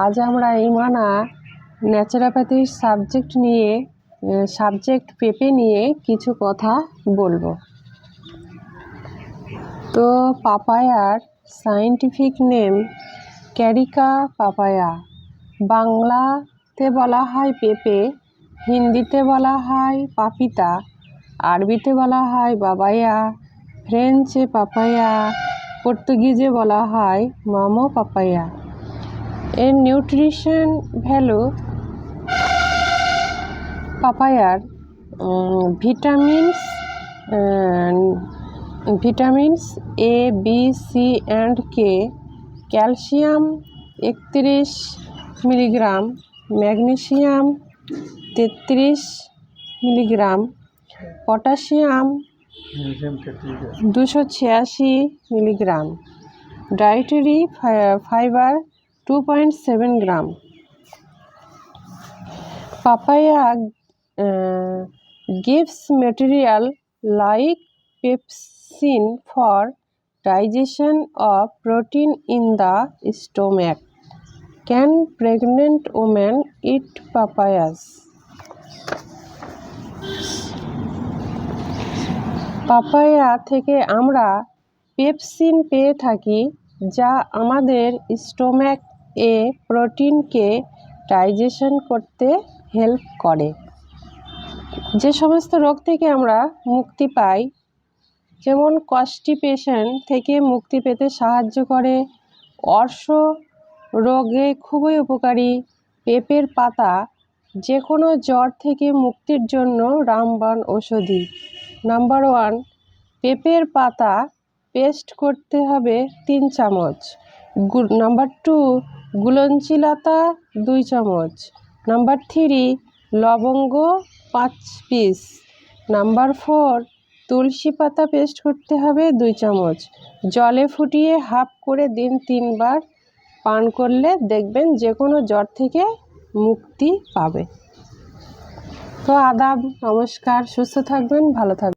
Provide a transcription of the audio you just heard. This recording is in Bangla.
আজ আমরা ইমানা ন্যাচারোপ্যাথির সাবজেক্ট পেঁপে নিয়ে কিছু কথা বলবো। তো পাপায়ার সায়েন্টিফিক নেম ক্যারিকা পাপায়া। বাংলাতে বলা হয় পেঁপে, হিন্দিতে বলা হয় পাপিতা, আরবিতে বলা হয় বাবায়া, ফ্রেঞ্চে পাপায়া, পর্তুগিজে বলা হয় মামো পাপায়া। এর নিউট্রিশন ভ্যালু: পাপায়ার vitamins A, B, C and K, calcium 31 milligram, magnesium 33 milligram, potassium 286 milligram, dietary fibre 2.7 gram. Papaya gives material like pepsin for digestion of protein in the stomach. Can pregnant women eat papayas? Papaya থেকে আমরা পেপসিন পেয়ে থাকি, যা আমাদের স্টোম্যাক এ প্রোটিনকে ডাইজেশন করতে হেল্প করে। যে সমস্ত রোগ থেকে আমরা মুক্তি পাই, যেমন কনস্টিপেশন থেকে মুক্তি পেতে সাহায্য করে, অর্শ রোগে খুবই উপকারী। পেঁপের পাতা যে কোনো জ্বর থেকে মুক্তির জন্য রামবাণ ঔষধি। নাম্বার 1, পেঁপের পাতা পেস্ট করতে হবে 3 চামচ। নাম্বার 2, গুলঞ্চি লতা 2 চামচ। নাম্বার 3, লবঙ্গ 5 পিস। নাম্বার 4, তুলসী পাতা পেস্ট করতে হবে 2 চামচ। জলে ফুটিয়ে হাফ করে দিন 3 বার পান করলে দেখবেন যে কোনো জ্বর থেকে মুক্তি পাবে। তো আদাব, নমস্কার, সুস্থ থাকবেন, ভালো থাকবেন।